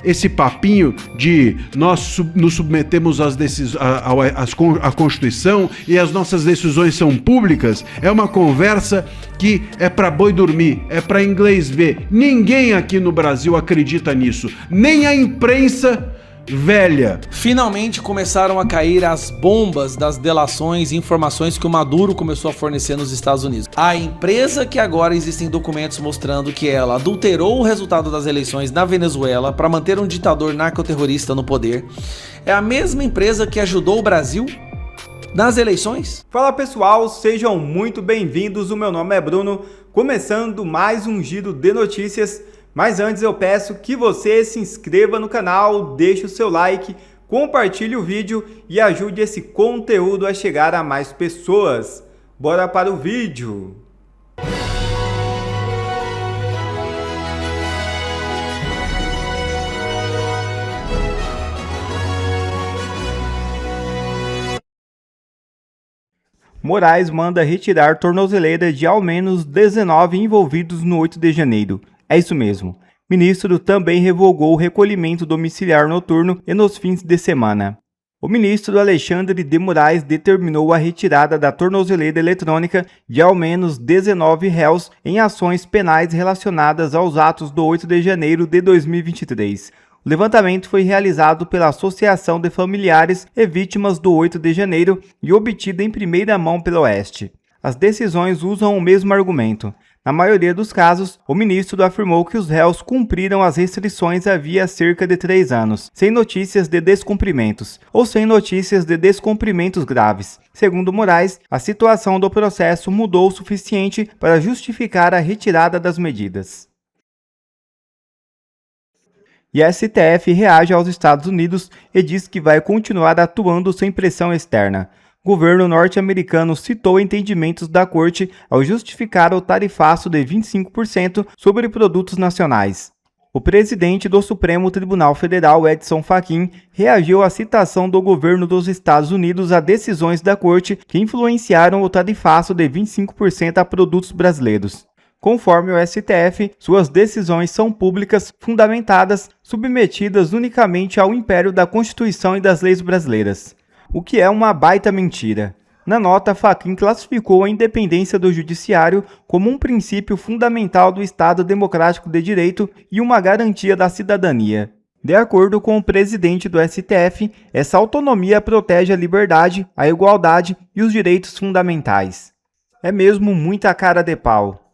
esse papinho de nós nos submetemos à Constituição e as nossas decisões são públicas, é uma conversa que é para boi dormir, é para inglês ver. Ninguém aqui no Brasil acredita nisso, nem a imprensa velha. Finalmente começaram a cair as bombas das delações e informações que o Maduro começou a fornecer nos Estados Unidos. A empresa que agora existem documentos mostrando que ela adulterou o resultado das eleições na Venezuela para manter um ditador narcoterrorista no poder é a mesma empresa que ajudou o Brasil nas eleições? Fala pessoal, sejam muito bem-vindos, o meu nome é Bruno, começando mais um giro de notícias. Mas antes eu peço que você se inscreva no canal, deixe o seu like, compartilhe o vídeo e ajude esse conteúdo a chegar a mais pessoas. Bora para o vídeo! Moraes manda retirar tornozeleira de ao menos 19 envolvidos no 8 de janeiro. É isso mesmo. Ministro também revogou o recolhimento domiciliar noturno e nos fins de semana. O ministro Alexandre de Moraes determinou a retirada da tornozeleira eletrônica de ao menos 19 réus em ações penais relacionadas aos atos do 8 de janeiro de 2023. O levantamento foi realizado pela Associação de Familiares e Vítimas do 8 de janeiro e obtido em primeira mão pela Oeste. As decisões usam o mesmo argumento. Na maioria dos casos, o ministro afirmou que os réus cumpriram as restrições havia cerca de 3 anos, sem notícias de descumprimentos, ou sem notícias de descumprimentos graves. Segundo Moraes, a situação do processo mudou o suficiente para justificar a retirada das medidas. E a STF reage aos Estados Unidos e diz que vai continuar atuando sem pressão externa. O governo norte-americano citou entendimentos da corte ao justificar o tarifaço de 25% sobre produtos nacionais. O presidente do Supremo Tribunal Federal, Edson Fachin, reagiu à citação do governo dos Estados Unidos a decisões da corte que influenciaram o tarifaço de 25% a produtos brasileiros. Conforme o STF, suas decisões são públicas, fundamentadas, submetidas unicamente ao império da Constituição e das leis brasileiras. O que é uma baita mentira. Na nota, Fachin classificou a independência do judiciário como um princípio fundamental do Estado Democrático de Direito e uma garantia da cidadania. De acordo com o presidente do STF, essa autonomia protege a liberdade, a igualdade e os direitos fundamentais. É mesmo muita cara de pau.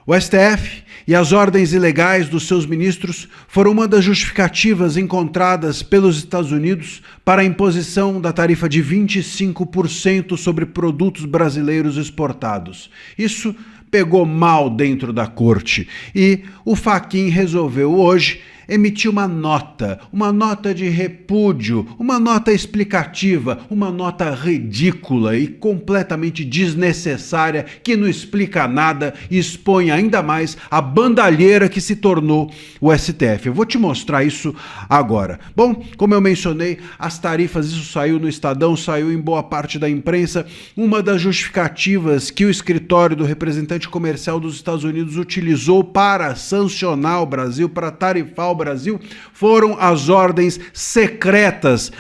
O STF e as ordens ilegais dos seus ministros foram uma das justificativas encontradas pelos Estados Unidos para a imposição da tarifa de 25% sobre produtos brasileiros exportados. Isso pegou mal dentro da corte e o Fachin resolveu hoje emitir uma nota de repúdio, uma nota explicativa, uma nota ridícula e completamente desnecessária que não explica nada e expõe ainda mais a bandalheira que se tornou o STF. Eu vou te mostrar isso agora. Bom, como eu mencionei, as tarifas, isso saiu no Estadão, saiu em boa parte da imprensa. Uma das justificativas que o escritório do representante comercial dos Estados Unidos utilizou para sancionar o Brasil, para tarifar o Brasil, foram as ordens secretas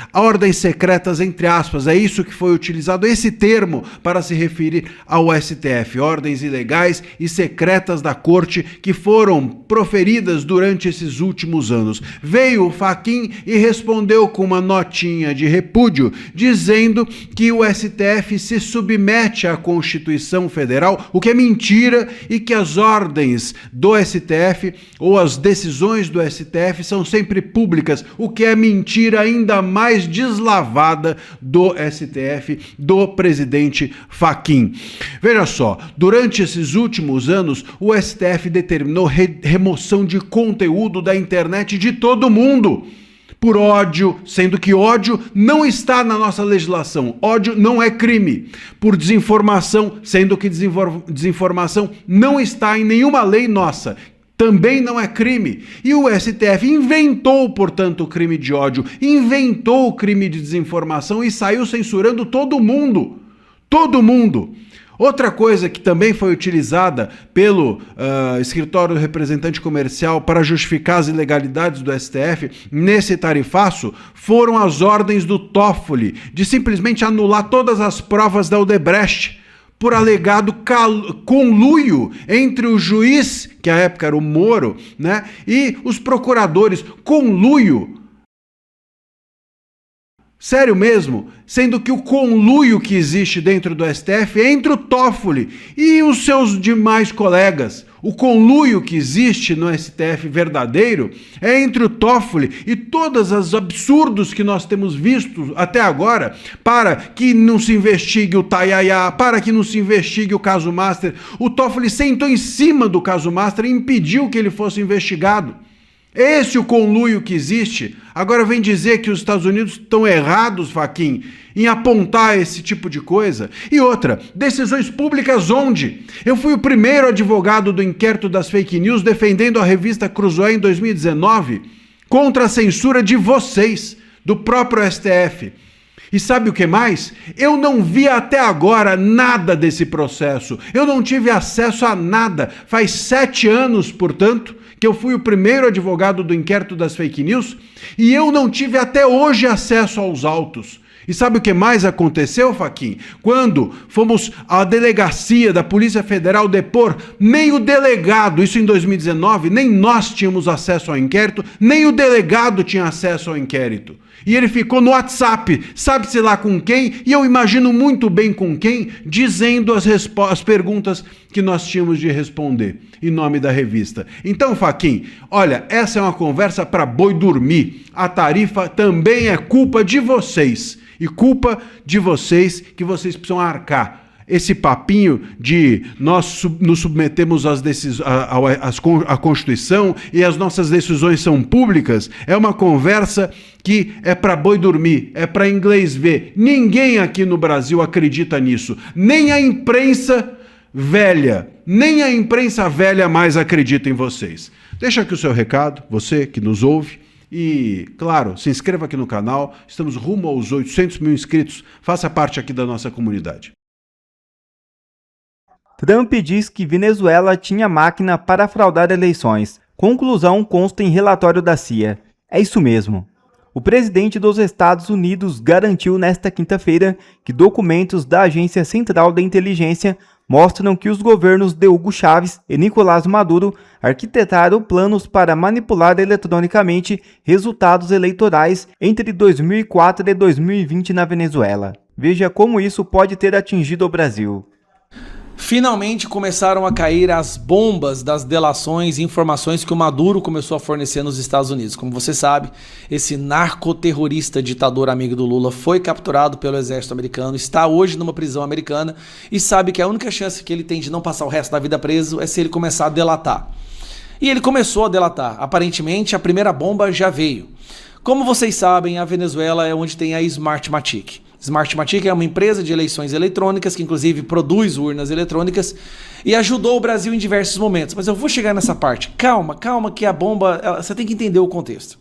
entre aspas, é isso que foi utilizado, esse termo para se referir ao STF, ordens ilegais e secretas da corte que foram proferidas durante esses últimos anos. Veio o Fachin e respondeu com uma notinha de repúdio, dizendo que o STF se submete à Constituição Federal, o que é mentira, e que as ordens do STF ou as decisões do STF são sempre públicas, o que é mentira ainda mais deslavada do STF, do presidente Fachin. Veja só, durante esses últimos anos, o STF determinou remoção de conteúdo da internet de todo mundo, por ódio, sendo que ódio não está na nossa legislação, ódio não é crime, por desinformação, sendo que desinformação não está em nenhuma lei nossa, também não é crime. E o STF inventou, portanto, o crime de ódio, inventou o crime de desinformação e saiu censurando todo mundo. Todo mundo. Outra coisa que também foi utilizada pelo escritório do representante comercial para justificar as ilegalidades do STF nesse tarifaço foram as ordens do Toffoli de simplesmente anular todas as provas da Odebrecht por alegado conluio entre o juiz, que à época era o Moro, né, e os procuradores. Conluio. Sério mesmo, sendo que o conluio que existe dentro do STF é entre o Toffoli e os seus demais colegas. O conluio que existe no STF verdadeiro é entre o Toffoli e todos os absurdos que nós temos visto até agora para que não se investigue o Tayaya, para que não se investigue o caso Master. O Toffoli sentou em cima do caso Master e impediu que ele fosse investigado. Esse é o conluio que existe. Agora vem dizer que os Estados Unidos estão errados, Fachin, em apontar esse tipo de coisa. E outra, decisões públicas onde? Eu fui o primeiro advogado do inquérito das fake news defendendo a revista Cruzoé em 2019 contra a censura de vocês, do próprio STF. E sabe o que mais? Eu não vi até agora nada desse processo. Eu não tive acesso a nada. Faz 7 anos, portanto, que eu fui o primeiro advogado do inquérito das fake news e eu não tive até hoje acesso aos autos. E sabe o que mais aconteceu, Fachin? Quando fomos à delegacia da Polícia Federal depor, nem o delegado, isso em 2019, nem nós tínhamos acesso ao inquérito, nem o delegado tinha acesso ao inquérito. E ele ficou no WhatsApp, sabe-se lá com quem, e eu imagino muito bem com quem, dizendo as perguntas que nós tínhamos de responder, em nome da revista. Então, Fachin, olha, essa é uma conversa para boi dormir. A tarifa também é culpa de vocês. E culpa de vocês que vocês precisam arcar. Esse papinho de nós nos submetemos à Constituição e as nossas decisões são públicas é uma conversa que é para boi dormir, é para inglês ver. Ninguém aqui no Brasil acredita nisso. Nem a imprensa velha mais acredita em vocês. Deixa aqui o seu recado, você que nos ouve. E, claro, se inscreva aqui no canal, estamos rumo aos 800 mil inscritos, faça parte aqui da nossa comunidade. Trump diz que Venezuela tinha máquina para fraudar eleições. Conclusão consta em relatório da CIA. É isso mesmo. O presidente dos Estados Unidos garantiu nesta quinta-feira que documentos da Agência Central da Inteligência mostram que os governos de Hugo Chávez e Nicolás Maduro arquitetaram planos para manipular eletronicamente resultados eleitorais entre 2004 e 2020 na Venezuela. Veja como isso pode ter atingido o Brasil. Finalmente começaram a cair as bombas das delações e informações que o Maduro começou a fornecer nos Estados Unidos. Como você sabe, esse narcoterrorista ditador amigo do Lula foi capturado pelo exército americano, está hoje numa prisão americana e sabe que a única chance que ele tem de não passar o resto da vida preso é se ele começar a delatar. E ele começou a delatar. Aparentemente, a primeira bomba já veio. Como vocês sabem, a Venezuela é onde tem a Smartmatic. Smartmatic é uma empresa de eleições eletrônicas que inclusive produz urnas eletrônicas e ajudou o Brasil em diversos momentos. Mas eu vou chegar nessa parte. Calma que a bomba... Você tem que entender o contexto.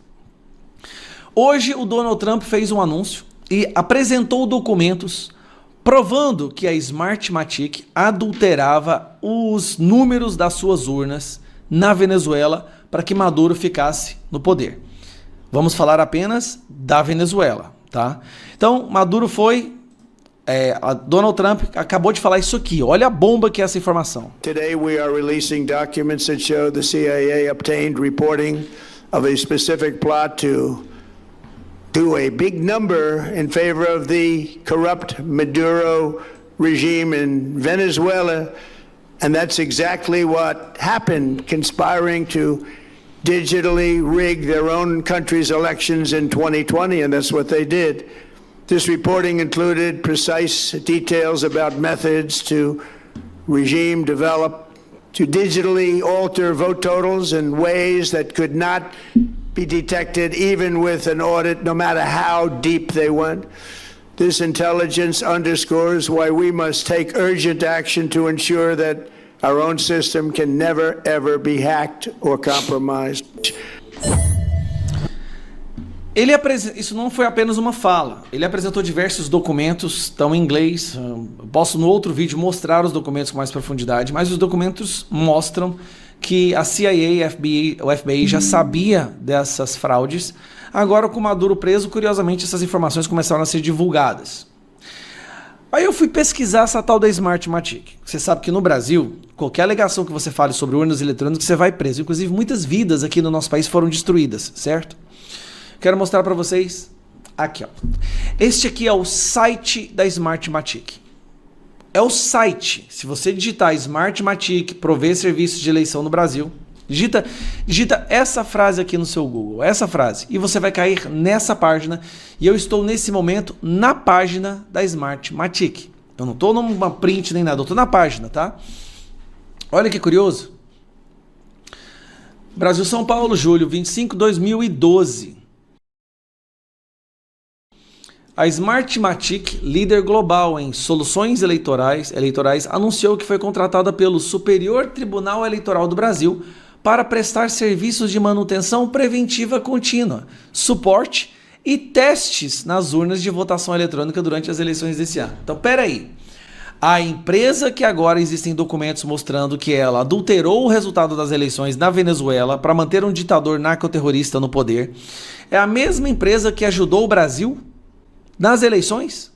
Hoje o Donald Trump fez um anúncio e apresentou documentos provando que a Smartmatic adulterava os números das suas urnas na Venezuela para que Maduro ficasse no poder. Vamos falar apenas da Venezuela, tá? Então, Maduro Donald Trump acabou de falar isso aqui. Olha a bomba que é essa informação. Today we are releasing documents that show the CIA obtained reporting of a specific plot to do a big number in favor of the corrupt Maduro regime in Venezuela. And that's exactly what happened, conspiring to digitally rig their own country's elections in 2020, and that's what they did. This reporting included precise details about methods to regime develop to digitally alter vote totals in ways that could not be detected even with an audit, no matter how deep they went. This intelligence underscores why we must take urgent action to ensure that our own system can never, ever be hacked or compromised. Isso não foi apenas uma fala. Ele apresentou diversos documentos, estão em inglês. Eu posso no outro vídeo mostrar os documentos com mais profundidade, mas os documentos mostram que a CIA, o FBI já sabia dessas fraudes. Agora, com o Maduro preso, curiosamente, essas informações começaram a ser divulgadas. Aí eu fui pesquisar essa tal da Smartmatic. Você sabe que no Brasil, qualquer alegação que você fale sobre urnas eletrônicas, você vai preso. Inclusive, muitas vidas aqui no nosso país foram destruídas, certo? Quero mostrar para vocês aqui, ó. Este aqui é o site da Smartmatic. É o site. Se você digitar Smartmatic, prover serviços de eleição no Brasil, digita essa frase aqui no seu Google, essa frase, e você vai cair nessa página. E eu estou nesse momento na página da Smartmatic. Eu não estou numa print nem nada, eu estou na página, tá? Olha que curioso. Brasil, São Paulo, julho 25, 2012. A Smartmatic, líder global em soluções eleitorais, anunciou que foi contratada pelo Superior Tribunal Eleitoral do Brasil para prestar serviços de manutenção preventiva contínua, suporte e testes nas urnas de votação eletrônica durante as eleições desse ano. Então, peraí. A empresa que agora existem documentos mostrando que ela adulterou o resultado das eleições na Venezuela para manter um ditador narcoterrorista no poder é a mesma empresa que ajudou o Brasil nas eleições?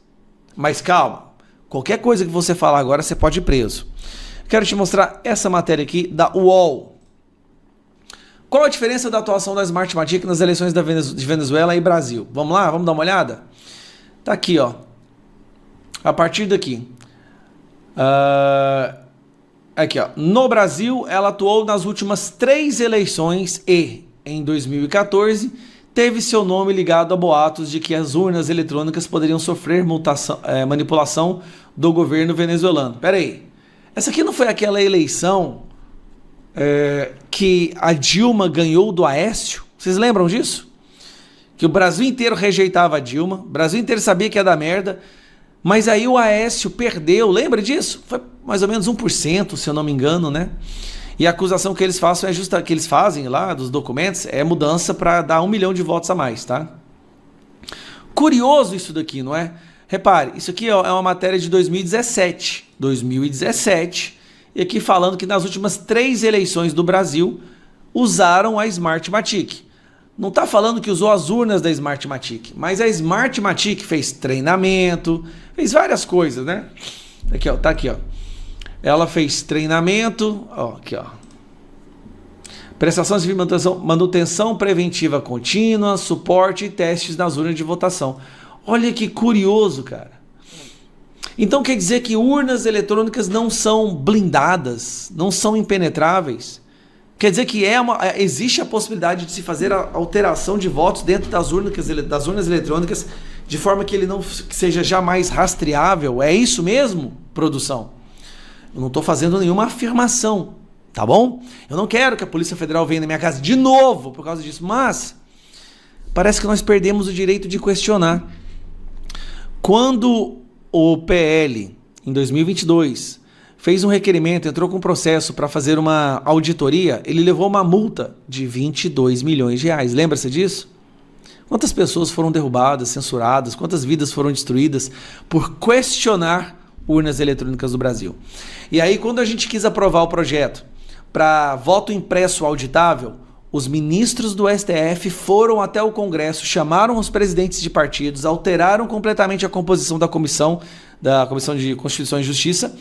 Mas calma, qualquer coisa que você falar agora você pode ir preso. Quero te mostrar essa matéria aqui da UOL. Qual a diferença da atuação da Smartmatic nas eleições de Venezuela e Brasil? Vamos lá, vamos dar uma olhada? Tá aqui, ó. A partir daqui. Aqui, ó. No Brasil, ela atuou nas últimas 3 eleições e, em 2014, teve seu nome ligado a boatos de que as urnas eletrônicas poderiam sofrer manipulação do governo venezuelano. Pera aí, essa aqui não foi aquela eleição que a Dilma ganhou do Aécio? Vocês lembram disso? Que o Brasil inteiro rejeitava a Dilma, o Brasil inteiro sabia que ia dar merda, mas aí o Aécio perdeu, lembra disso? Foi mais ou menos 1%, se eu não me engano, né? E a acusação que eles fazem lá dos documentos é mudança para dar 1 milhão de votos a mais, tá? Curioso isso daqui, não é? Repare, isso aqui ó, é uma matéria de 2017. 2017, e aqui falando que nas últimas 3 eleições do Brasil usaram a Smartmatic. Não está falando que usou as urnas da Smartmatic, mas a Smartmatic fez treinamento, fez várias coisas, né? Aqui, ó, tá aqui, ó. Ela fez treinamento, ó, aqui, ó. Prestações de manutenção preventiva contínua, suporte e testes nas urnas de votação. Olha que curioso, cara. Então quer dizer que urnas eletrônicas não são blindadas, não são impenetráveis? Quer dizer que existe a possibilidade de se fazer a alteração de votos dentro das urnas eletrônicas de forma que ele não seja jamais rastreável? É isso mesmo, produção? Eu não estou fazendo nenhuma afirmação, tá bom? Eu não quero que a Polícia Federal venha na minha casa de novo por causa disso, mas parece que nós perdemos o direito de questionar. Quando o PL, em 2022, fez um requerimento, entrou com um processo para fazer uma auditoria, ele levou uma multa de 22 milhões de reais. Lembra-se disso? Quantas pessoas foram derrubadas, censuradas, quantas vidas foram destruídas por questionar urnas eletrônicas do Brasil? E aí, quando a gente quis aprovar o projeto para voto impresso auditável, os ministros do STF foram até o Congresso, chamaram os presidentes de partidos, alteraram completamente a composição da Comissão de Constituição e Justiça,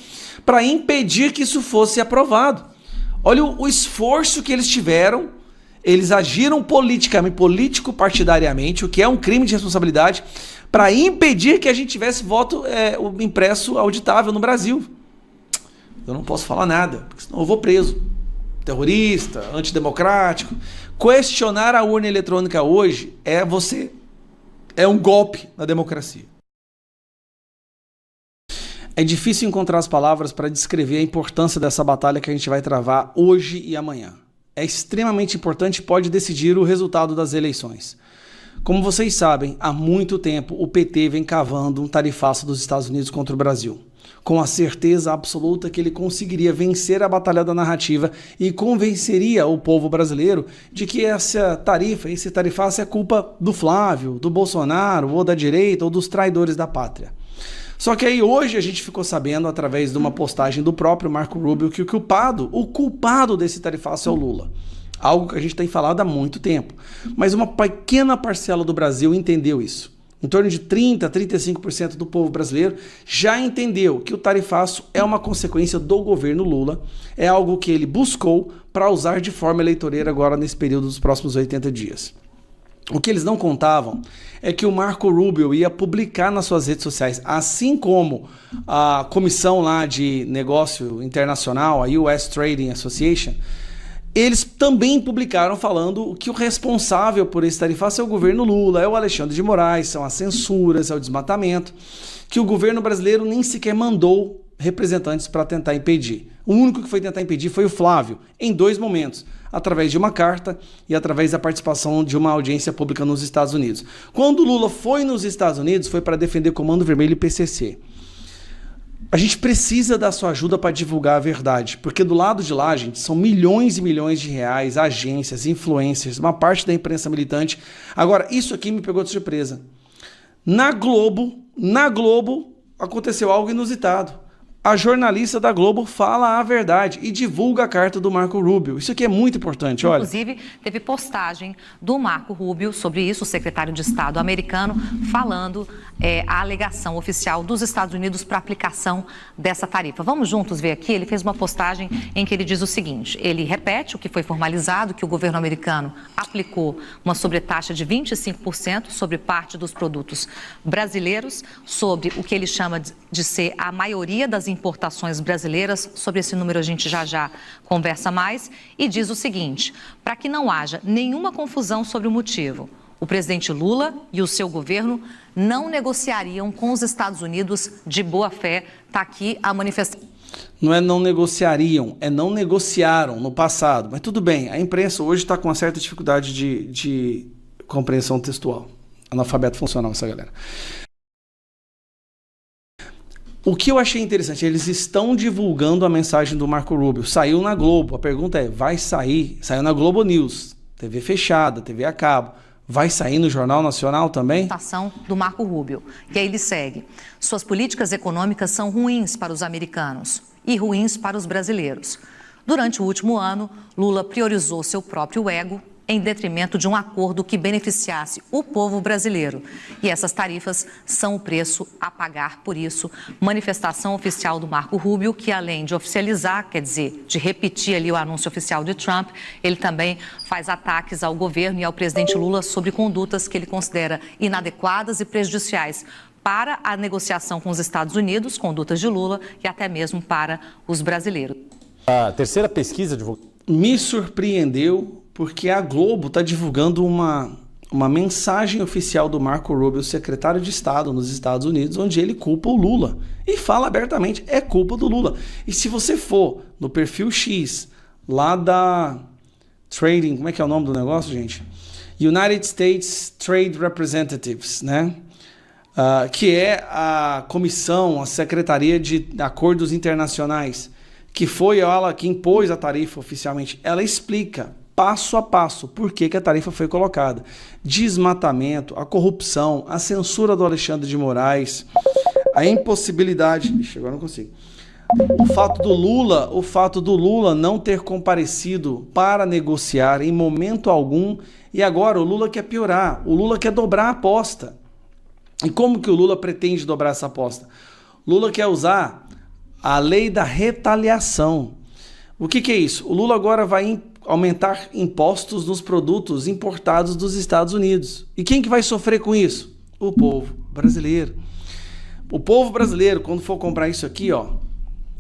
para impedir que isso fosse aprovado. Olha o esforço que eles tiveram. Eles agiram político-partidariamente, o que é um crime de responsabilidade, para impedir que a gente tivesse voto impresso auditável no Brasil. Eu não posso falar nada, porque senão eu vou preso. Terrorista, antidemocrático. Questionar a urna eletrônica hoje é um golpe na democracia. É difícil encontrar as palavras para descrever a importância dessa batalha que a gente vai travar hoje e amanhã. É extremamente importante e pode decidir o resultado das eleições. Como vocês sabem, há muito tempo o PT vem cavando um tarifaço dos Estados Unidos contra o Brasil. com a certeza absoluta que ele conseguiria vencer a batalha da narrativa e convenceria o povo brasileiro de que essa tarifa, esse tarifaço é culpa do Flávio, do Bolsonaro, ou da direita, ou dos traidores da pátria. Só que aí hoje a gente ficou sabendo, através de uma postagem do próprio Marco Rubio, que o culpado desse tarifaço é o Lula. Algo que a gente tem falado há muito tempo. Mas uma pequena parcela do Brasil entendeu isso. Em torno de 30% a 35% do povo brasileiro já entendeu que o tarifaço é uma consequência do governo Lula, é algo que ele buscou para usar de forma eleitoreira agora nesse período dos próximos 80 dias. O que eles não contavam é que o Marco Rubio ia publicar nas suas redes sociais, assim como a comissão lá de negócio internacional, a US Trading Association, eles também publicaram falando que o responsável por esse tarifaço é o governo Lula, é o Alexandre de Moraes, são as censuras, é o desmatamento, que o governo brasileiro nem sequer mandou representantes para tentar impedir. O único que foi tentar impedir foi o Flávio, em 2 momentos, através de uma carta e através da participação de uma audiência pública nos Estados Unidos. Quando o Lula foi nos Estados Unidos, foi para defender Comando Vermelho e PCC. A gente precisa da sua ajuda para divulgar a verdade, porque do lado de lá, gente, são milhões e milhões de reais, agências, influencers, uma parte da imprensa militante. Agora, isso aqui me pegou de surpresa. Na Globo, aconteceu algo inusitado. A jornalista da Globo fala a verdade e divulga a carta do Marco Rubio. Isso aqui é muito importante, olha. Inclusive, teve postagem do Marco Rubio sobre isso, o secretário de Estado americano, falando a alegação oficial dos Estados Unidos para aplicação dessa tarifa. Vamos juntos ver aqui, ele fez uma postagem em que ele diz o seguinte, ele repete o que foi formalizado, que o governo americano aplicou uma sobretaxa de 25% sobre parte dos produtos brasileiros, sobre o que ele chama de ser a maioria das importações brasileiras. Sobre esse número a gente já conversa mais, e diz o seguinte, para que não haja nenhuma confusão sobre o motivo, o presidente Lula e o seu governo não negociariam com os Estados Unidos de boa fé. Está aqui a manifestação. Não é não negociariam, é não negociaram no passado. Mas tudo bem, a imprensa hoje está com uma certa dificuldade de compreensão textual. Analfabeto funcional essa galera. O que eu achei interessante, eles estão divulgando a mensagem do Marco Rubio. Saiu na Globo, a pergunta é, vai sair? Saiu na Globo News, TV fechada, TV a cabo. Vai sair no Jornal Nacional também? Do Marco Rubio. E aí ele segue. Suas políticas econômicas são ruins para os americanos e ruins para os brasileiros. Durante o último ano, Lula priorizou seu próprio ego em detrimento de um acordo que beneficiasse o povo brasileiro. E essas tarifas são o preço a pagar por isso. Manifestação oficial do Marco Rubio, que além de oficializar, quer dizer, de repetir ali o anúncio oficial de Trump, ele também faz ataques ao governo e ao presidente Lula sobre condutas que ele considera inadequadas e prejudiciais para a negociação com os Estados Unidos, condutas de Lula, e até mesmo para os brasileiros. A terceira pesquisa me surpreendeu porque a Globo está divulgando uma mensagem oficial do Marco Rubio, secretário de Estado nos Estados Unidos, onde ele culpa o Lula. E fala abertamente, é culpa do Lula. E se você for no perfil X, lá da Trading, como é que é o nome do negócio, gente? United States Trade Representatives, né? Que é a comissão, a Secretaria de Acordos Internacionais, que foi ela que impôs a tarifa oficialmente. Ela explica passo a passo por que a tarifa foi colocada. Desmatamento, a corrupção, a censura do Alexandre de Moraes, a impossibilidade... Ixi, agora não consigo. O fato do Lula não ter comparecido para negociar em momento algum, e agora o Lula quer piorar, o Lula quer dobrar a aposta. E como que o Lula pretende dobrar essa aposta? Lula quer usar a lei da retaliação. O que é isso? O Lula agora vai aumentar impostos nos produtos importados dos Estados Unidos. E quem que vai sofrer com isso? O povo brasileiro. O povo brasileiro, quando for comprar isso aqui, ó,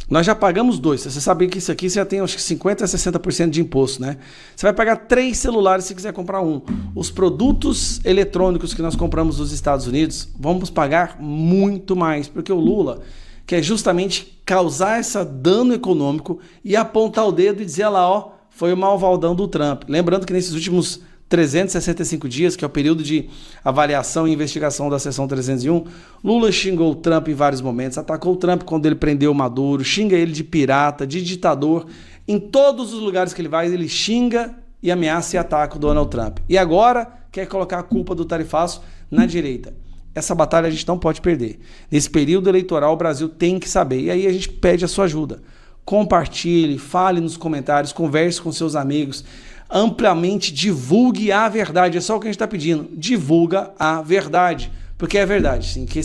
nós já pagamos 2. Você sabe que isso aqui você já tem acho que 50% a 60% de imposto, né? Você vai pagar 3 celulares se quiser comprar um. Os produtos eletrônicos que nós compramos nos Estados Unidos, vamos pagar muito mais, porque o Lula quer justamente causar esse dano econômico e apontar o dedo e dizer lá, ó, foi o malvadão do Trump. Lembrando que nesses últimos 365 dias, que é o período de avaliação e investigação da seção 301, Lula xingou o Trump em vários momentos, atacou o Trump quando ele prendeu o Maduro, xinga ele de pirata, de ditador. Em todos os lugares que ele vai, ele xinga e ameaça e ataca o Donald Trump. E agora quer colocar a culpa do tarifaço na direita. Essa batalha a gente não pode perder. Nesse período eleitoral, o Brasil tem que saber. E aí a gente pede a sua ajuda. Compartilhe, fale nos comentários, converse com seus amigos, amplamente divulgue a verdade. É só o que a gente está pedindo. Divulga a verdade. Porque é verdade, sim, que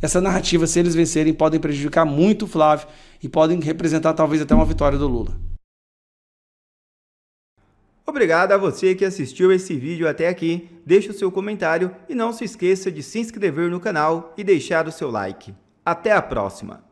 essa narrativa, se eles vencerem, podem prejudicar muito o Flávio e podem representar talvez até uma vitória do Lula. Obrigado a você que assistiu esse vídeo até aqui. Deixe o seu comentário e não se esqueça de se inscrever no canal e deixar o seu like. Até a próxima!